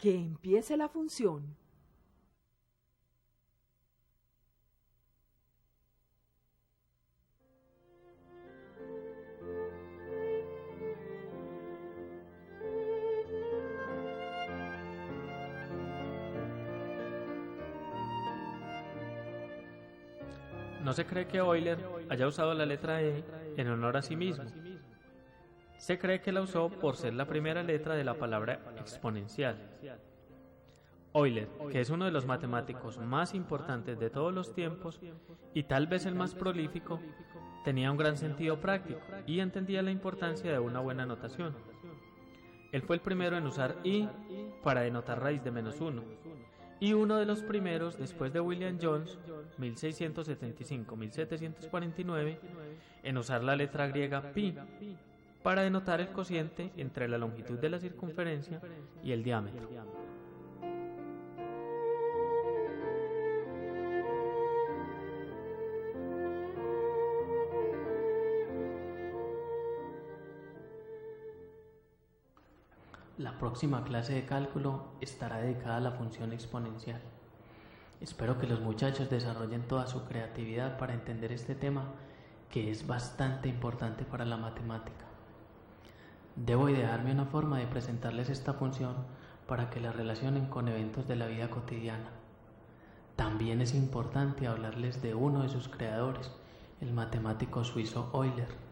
Que empiece la función. No se cree que Euler haya usado la letra E en honor a sí mismo. Se cree que la usó por ser la primera letra de la palabra exponencial. Euler, que es uno de los matemáticos más importantes de todos los tiempos y tal vez el más prolífico, tenía un gran sentido práctico y entendía la importancia de una buena notación. Él fue el primero en usar I para denotar raíz de -1. Y uno de los primeros, después de William Jones, 1675-1749, en usar la letra griega pi para denotar el cociente entre la longitud de la circunferencia y el diámetro. La próxima clase de cálculo estará dedicada a la función exponencial. Espero que los muchachos desarrollen toda su creatividad para entender este tema, que es bastante importante para la matemática. Debo idearme una forma de presentarles esta función para que la relacionen con eventos de la vida cotidiana. También es importante hablarles de uno de sus creadores, el matemático suizo Euler.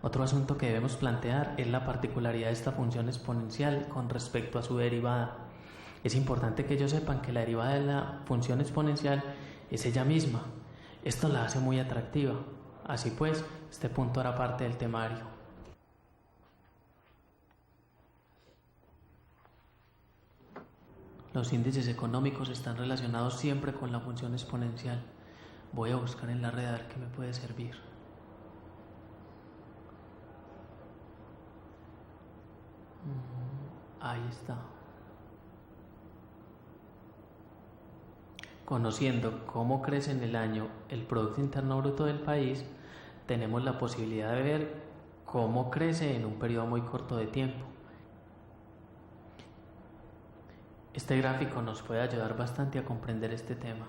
Otro asunto que debemos plantear es la particularidad de esta función exponencial con respecto a su derivada. Es importante que ellos sepan que la derivada de la función exponencial es ella misma. Esto la hace muy atractiva. Así pues, este punto hará parte del temario. Los índices económicos están relacionados siempre con la función exponencial. Voy a buscar en la red a ver qué me puede servir. Ahí está. Conociendo cómo crece en el año el Producto Interno Bruto del país, tenemos la posibilidad de ver cómo crece en un periodo muy corto de tiempo. Este gráfico nos puede ayudar bastante a comprender este tema.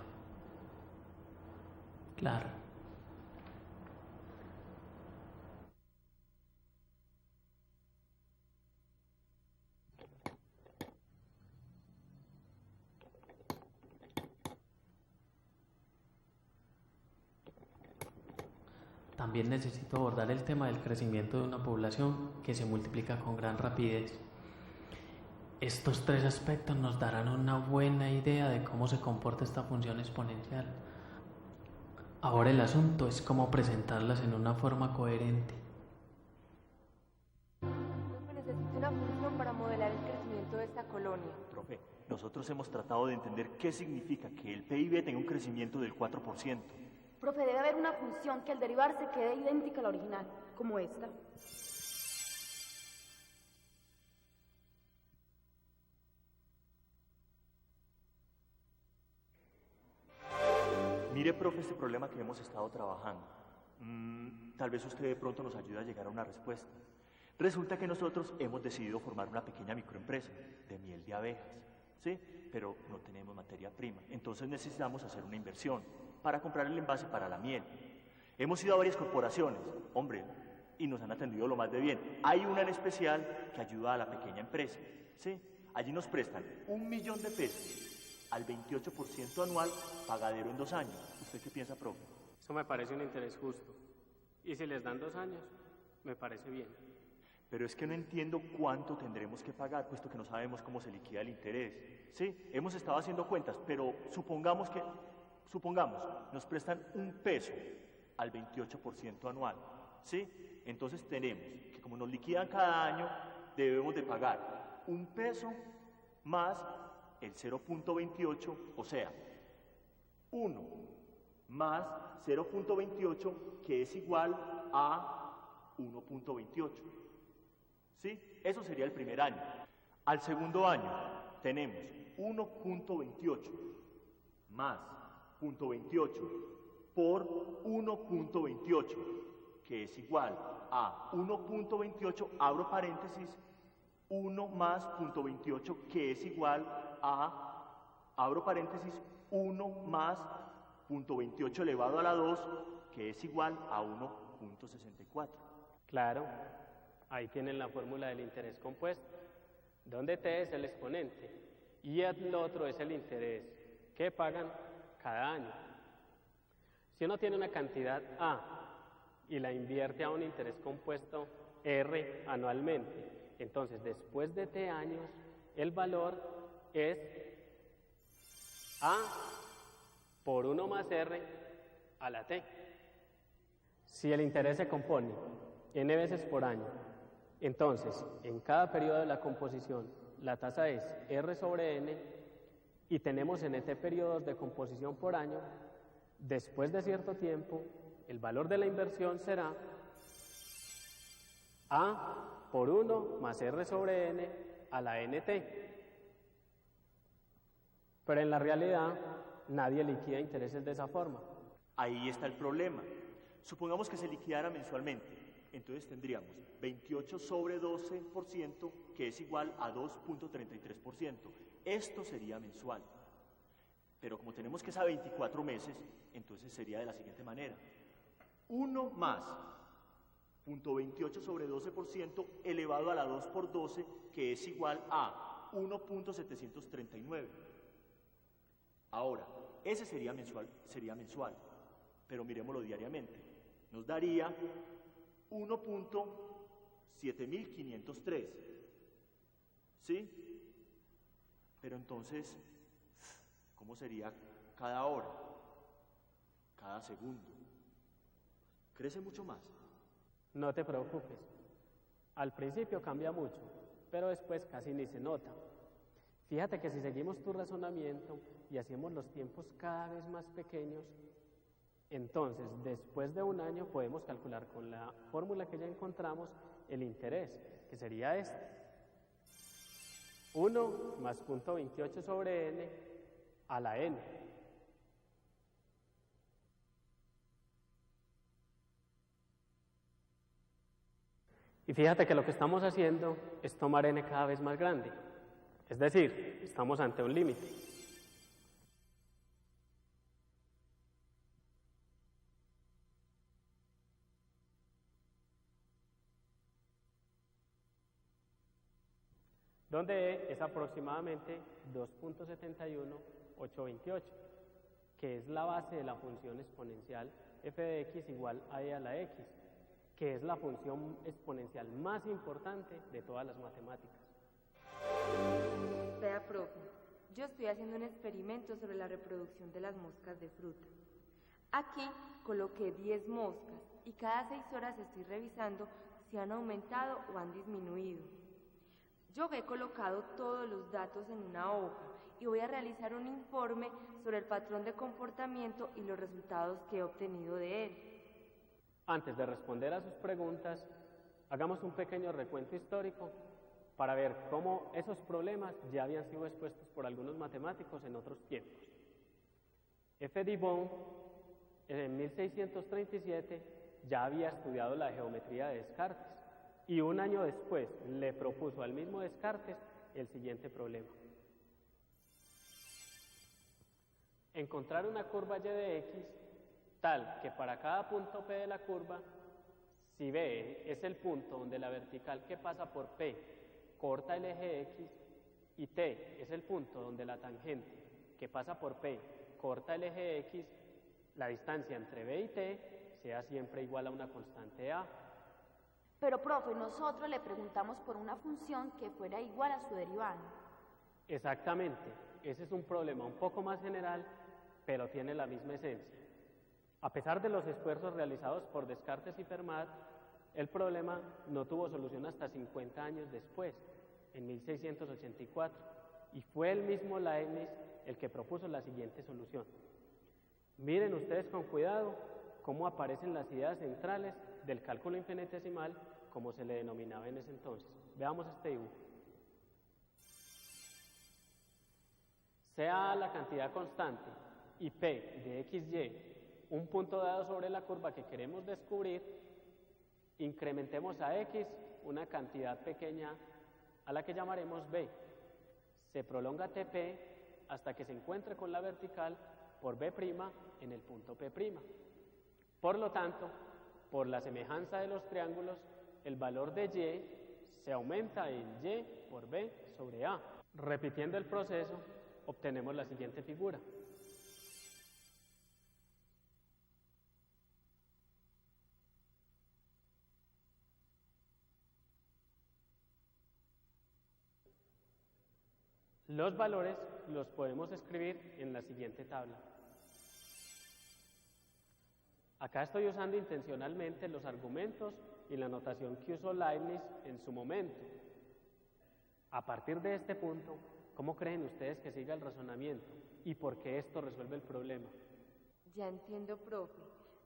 Claro. También necesito abordar el tema del crecimiento de una población que se multiplica con gran rapidez. Estos tres aspectos nos darán una buena idea de cómo se comporta esta función exponencial. Ahora el asunto es cómo presentarlas en una forma coherente. Profe, necesito una función para modelar el crecimiento de esta colonia. Profe, nosotros hemos tratado de entender qué significa que el PIB tenga un crecimiento del 4%. Profe, debe haber una función que al derivarse quede idéntica a la original, como esta. Mire, profe, este problema que hemos estado trabajando. Tal vez usted de pronto nos ayude a llegar a una respuesta. Resulta que nosotros hemos decidido formar una pequeña microempresa de miel de abejas, ¿sí? Pero no tenemos materia prima, entonces necesitamos hacer una inversión para comprar el envase para la miel. Hemos ido a varias corporaciones, hombre, y nos han atendido lo más de bien. Hay una en especial que ayuda a la pequeña empresa, ¿sí? Allí nos prestan 1 millón de pesos al 28% anual, pagadero en 2 años. ¿Usted qué piensa, profe? Eso me parece un interés justo. Y si les dan 2 años, me parece bien. Pero es que no entiendo cuánto tendremos que pagar, puesto que no sabemos cómo se liquida el interés. Sí, hemos estado haciendo cuentas, pero supongamos, nos prestan 1 peso al 28% anual. ¿Sí? Entonces tenemos que, como nos liquidan cada año, debemos de pagar 1 peso más el 0.28, o sea, 1 más 0.28, que es igual a 1.28. ¿Sí? Eso sería el primer año. Al segundo año tenemos 1.28 más 0.28 por 1.28, que es igual a 1.28, abro paréntesis, 1 más 0.28, que es igual a, abro paréntesis, 1 más 0.28 elevado a la 2, que es igual a 1.64. Claro, ahí tienen la fórmula del interés compuesto, donde t es el exponente y el otro es el interés que pagan cada año. Si uno tiene una cantidad A y la invierte a un interés compuesto R anualmente, entonces después de t años el valor es A por 1 más R a la t. Si el interés se compone n veces por año, entonces en cada periodo de la composición la tasa es R sobre n y tenemos nt periodos de composición por año. Después de cierto tiempo, el valor de la inversión será A por 1 más R sobre n a la nt. Pero en la realidad, nadie liquida intereses de esa forma. Ahí está el problema. Supongamos que se liquidara mensualmente. Entonces tendríamos 28 sobre 12%, que es igual a 2.33%. Esto sería mensual. Pero como tenemos que es a 24 meses, entonces sería de la siguiente manera. 1 más 0.28 sobre 12% elevado a la 2 por 12, que es igual a 1.739. Ahora, ese sería mensual, pero miremoslo diariamente. Nos daría 1.7503. ¿Sí? Pero entonces, ¿cómo sería cada hora? Cada segundo. ¿Crece mucho más? No te preocupes. Al principio cambia mucho, pero después casi ni se nota. Fíjate que si seguimos tu razonamiento y hacemos los tiempos cada vez más pequeños, entonces después de un año podemos calcular con la fórmula que ya encontramos el interés, que sería este. 1 más 0.28 sobre n a la n. Y fíjate que lo que estamos haciendo es tomar n cada vez más grande. Es decir, estamos ante un límite. Donde E es aproximadamente 2.71828, que es la base de la función exponencial f de x igual a e a la x, que es la función exponencial más importante de todas las matemáticas. Vea, profe, yo estoy haciendo un experimento sobre la reproducción de las moscas de fruta. Aquí coloqué 10 moscas y cada 6 horas estoy revisando si han aumentado o han disminuido. Yo he colocado todos los datos en una hoja y voy a realizar un informe sobre el patrón de comportamiento y los resultados que he obtenido de él. Antes de responder a sus preguntas, hagamos un pequeño recuento histórico para ver cómo esos problemas ya habían sido expuestos por algunos matemáticos en otros tiempos. F. Dibond, en 1637, ya había estudiado la geometría de Descartes y un año después le propuso al mismo Descartes el siguiente problema. Encontrar una curva y de x tal que para cada punto P de la curva, si B es el punto donde la vertical que pasa por P corta el eje X y T es el punto donde la tangente que pasa por P corta el eje X, la distancia entre B y T sea siempre igual a una constante A. Pero, profe, nosotros le preguntamos por una función que fuera igual a su derivada. Exactamente, ese es un problema un poco más general, pero tiene la misma esencia. A pesar de los esfuerzos realizados por Descartes y Fermat, el problema no tuvo solución hasta 50 años después, en 1684, y fue el mismo Leibniz el que propuso la siguiente solución. Miren ustedes con cuidado cómo aparecen las ideas centrales del cálculo infinitesimal como se le denominaba en ese entonces. Veamos este dibujo. Sea la cantidad constante y P de XY un punto dado sobre la curva que queremos descubrir, incrementemos a X una cantidad pequeña a la que llamaremos B. Se prolonga TP hasta que se encuentre con la vertical por B' en el punto P'. Por lo tanto, por la semejanza de los triángulos, el valor de Y se aumenta en Y por B sobre A. Repitiendo el proceso, obtenemos la siguiente figura. Los valores los podemos escribir en la siguiente tabla. Acá estoy usando intencionalmente los argumentos y la notación que usó Leibniz en su momento. A partir de este punto, ¿cómo creen ustedes que siga el razonamiento? ¿Y por qué esto resuelve el problema? Ya entiendo, profe.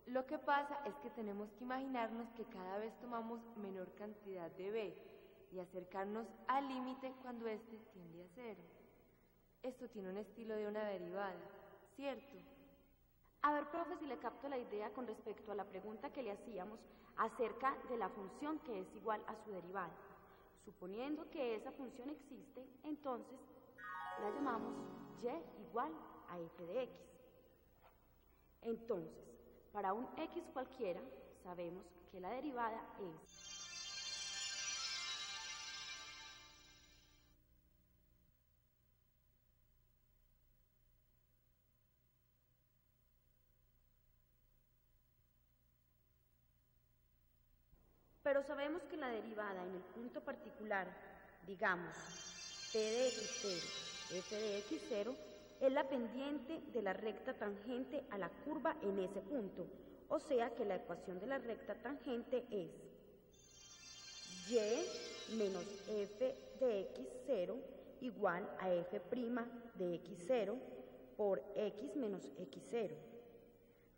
Lo que pasa es que tenemos que imaginarnos que cada vez tomamos menor cantidad de B y acercarnos al límite cuando éste tiende a cero. Esto tiene un estilo de una derivada, ¿cierto? A ver, profe, si le capto la idea con respecto a la pregunta que le hacíamos acerca de la función que es igual a su derivada. Suponiendo que esa función existe, entonces la llamamos y igual a f de x. Entonces, para un x cualquiera, sabemos que la derivada es pero sabemos que la derivada en el punto particular, digamos, p de x0, f de x0, es la pendiente de la recta tangente a la curva en ese punto, o sea que la ecuación de la recta tangente es y menos f de x0 igual a f' de x0 por x menos x0.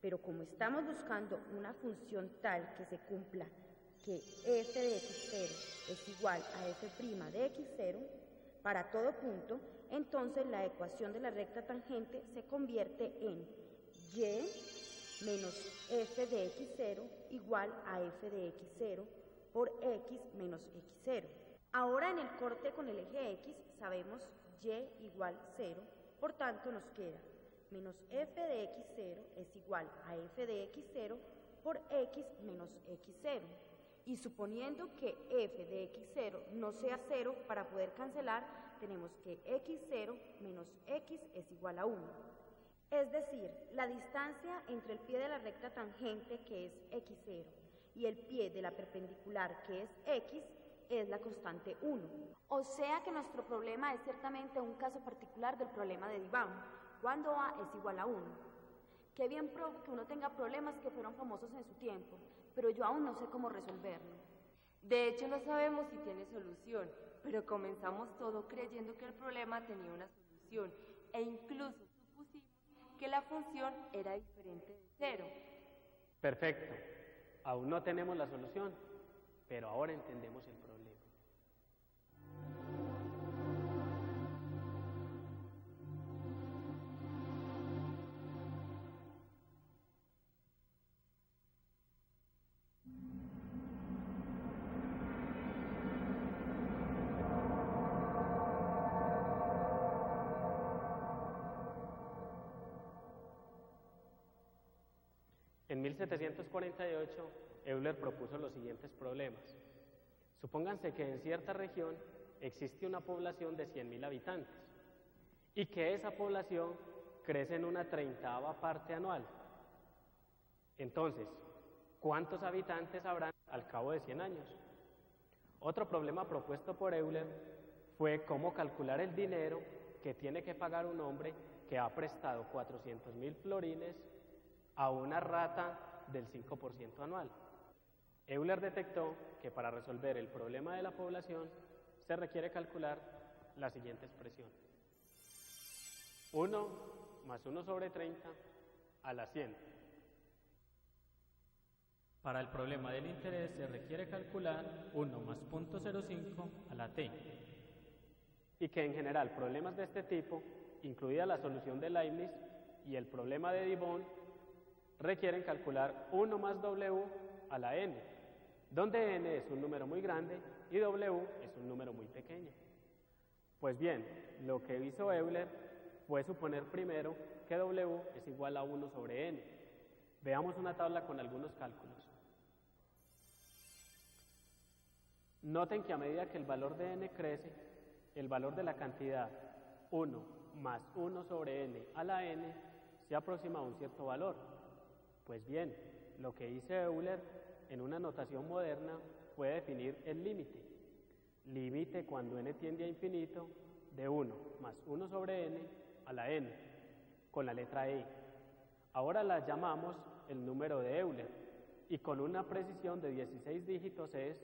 Pero como estamos buscando una función tal que se cumpla que f de x0 es igual a f' de x0 para todo punto, entonces la ecuación de la recta tangente se convierte en y menos f de x0 igual a f de x0 por x menos x0. Ahora en el corte con el eje x sabemos y igual 0, por tanto nos queda menos f de x0 es igual a f de x0 por x menos x0. Y suponiendo que f de x0 no sea 0, para poder cancelar, tenemos que x0 menos x es igual a 1. Es decir, la distancia entre el pie de la recta tangente, que es x0, y el pie de la perpendicular, que es x, es la constante 1. O sea que nuestro problema es ciertamente un caso particular del problema de Diván, cuando a es igual a 1. Qué bien, profe, que uno tenga problemas que fueron famosos en su tiempo, pero yo aún no sé cómo resolverlo. De hecho, no sabemos si tiene solución, pero comenzamos todo creyendo que el problema tenía una solución e incluso supusimos que la función era diferente de 0. Perfecto. Aún no tenemos la solución, pero ahora entendemos el problema. En 1748, Euler propuso los siguientes problemas. Supónganse que en cierta región existe una población de 100.000 habitantes y que esa población crece en una 30ª parte anual. Entonces, ¿cuántos habitantes habrán al cabo de 100 años? Otro problema propuesto por Euler fue cómo calcular el dinero que tiene que pagar un hombre que ha prestado 400.000 florines a una rata del 5% anual. Euler detectó que para resolver el problema de la población se requiere calcular la siguiente expresión. 1 más 1 sobre 30 a la 100. Para el problema del interés se requiere calcular 1 más 0.05 a la t. Y que en general problemas de este tipo, incluida la solución de Leibniz y el problema de Dibond, requieren calcular 1 más w a la n, donde n es un número muy grande y w es un número muy pequeño. Pues bien, lo que hizo Euler fue suponer primero que w es igual a 1 sobre n. Veamos una tabla con algunos cálculos. Noten que a medida que el valor de n crece, el valor de la cantidad 1 más 1 sobre n a la n se aproxima a un cierto valor. Pues bien, lo que hizo Euler en una notación moderna fue definir el límite. Límite cuando n tiende a infinito de 1 más 1 sobre n a la n, con la letra e. Ahora la llamamos el número de Euler y con una precisión de 16 dígitos es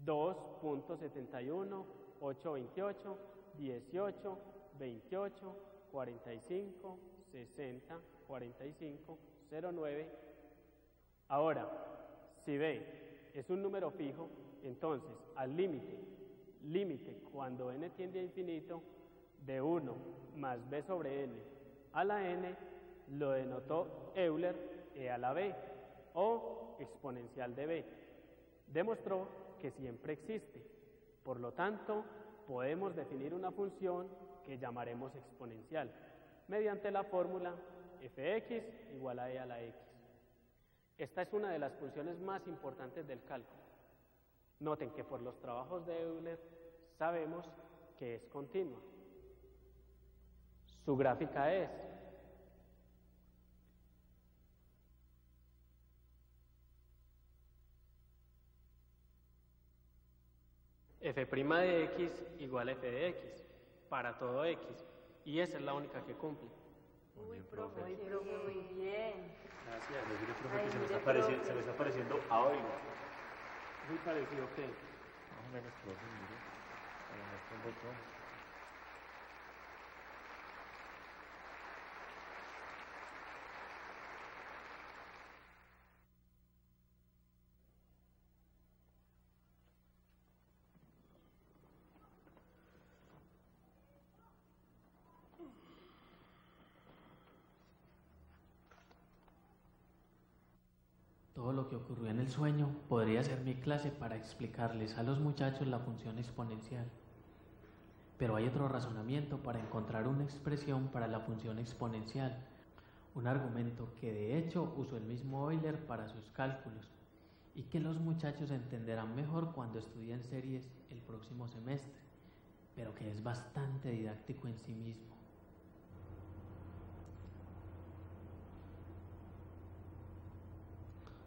2.71, 828, 18, 28, 45, 60, 45, 09. Ahora, si B es un número fijo, entonces al límite cuando n tiende a infinito de 1 más b sobre n a la n lo denotó Euler e a la b o exponencial de b. Demostró que siempre existe. Por lo tanto, podemos definir una función que llamaremos exponencial mediante la fórmula fx igual a e a la x. Esta es una de las funciones más importantes del cálculo. Noten que por los trabajos de Euler sabemos que es continua. Su gráfica es f' de x igual a f de x para todo x, y esa es la única que cumple. Uy, profe, muy bien. Gracias. Mire, profe, Ay, que se me mire, está profe. se me está pareciendo a oigo. Muy parecido que Más o menos, profe, mire. A lo mejor un botón. Todo lo que ocurrió en el sueño podría ser mi clase para explicarles a los muchachos la función exponencial. Pero hay otro razonamiento para encontrar una expresión para la función exponencial, un argumento que de hecho usó el mismo Euler para sus cálculos y que los muchachos entenderán mejor cuando estudien series el próximo semestre, pero que es bastante didáctico en sí mismo.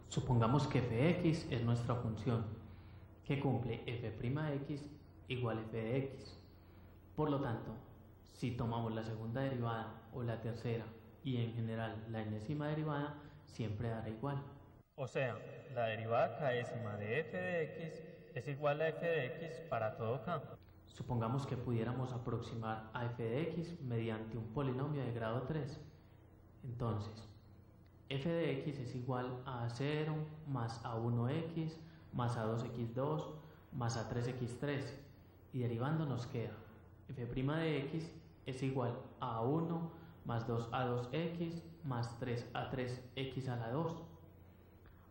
Supongamos que fx es nuestra función, que cumple f'x igual a f de x. Por lo tanto, si tomamos la segunda derivada o la tercera y en general la enésima derivada, siempre dará igual. O sea, la derivada késima de f de x es igual a f de x para todo k. Supongamos que pudiéramos aproximar a f de x mediante un polinomio de grado 3. Entonces, f de x es igual a 0 más a1x más a2x2 más a3x3 y derivando nos queda f' de x es igual a 1 más 2a2x más 3a3x a la 2.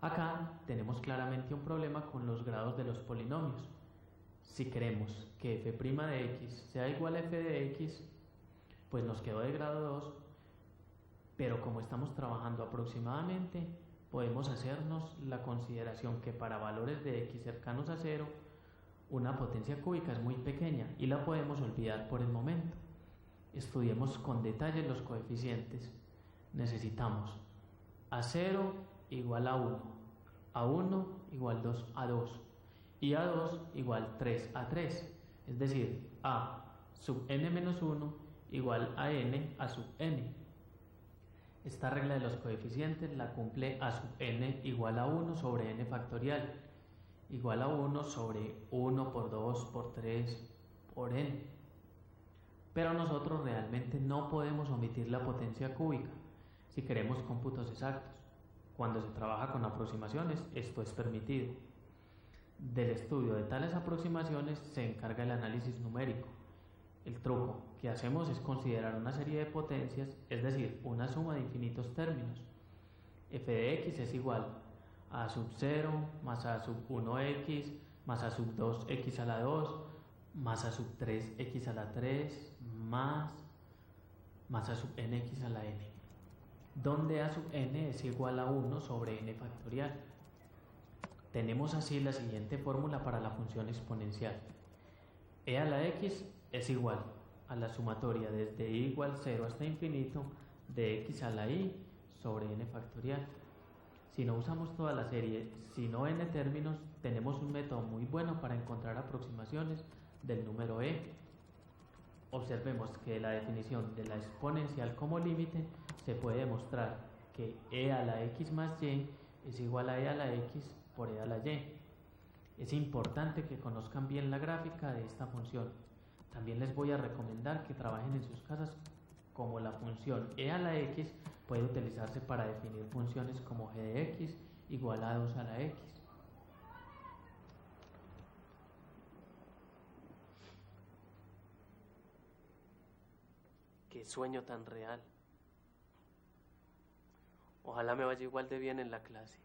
Acá tenemos claramente un problema con los grados de los polinomios. Si queremos que f' de x sea igual a f de x, pues nos quedó de grado 2. Pero como estamos trabajando aproximadamente, podemos hacernos la consideración que para valores de x cercanos a 0, una potencia cúbica es muy pequeña y la podemos olvidar por el momento. Estudiemos con detalle los coeficientes. Necesitamos a0 igual a 1, a1 igual 2 a 2 y a2 igual 3 a 3, es decir, a sub n menos 1 igual a n a sub n. Esta regla de los coeficientes la cumple a sub n igual a 1 sobre n factorial, igual a 1 sobre 1 por 2 por 3 por n. Pero nosotros realmente no podemos omitir la potencia cúbica si queremos cómputos exactos. Cuando se trabaja con aproximaciones, esto es permitido. Del estudio de tales aproximaciones se encarga el análisis numérico. El truco que hacemos es considerar una serie de potencias, es decir, una suma de infinitos términos. F de x es igual a sub 0 más a sub 1x más a sub 2x a la 2 más a sub 3x a la 3 más a sub nx a la n, donde a sub n es igual a 1 sobre n factorial. Tenemos así la siguiente fórmula para la función exponencial. E a la x es igual a la sumatoria desde i igual 0 hasta infinito de x a la i sobre n factorial. Si no usamos toda la serie, sino n términos, tenemos un método muy bueno para encontrar aproximaciones del número e. Observemos que de la definición de la exponencial como límite se puede demostrar que e a la x más y es igual a e a la x por e a la y. Es importante que conozcan bien la gráfica de esta función. También les voy a recomendar que trabajen en sus casas como la función e a la x puede utilizarse para definir funciones como g de x igual a 2 a la x. Qué sueño tan real. Ojalá me vaya igual de bien en la clase.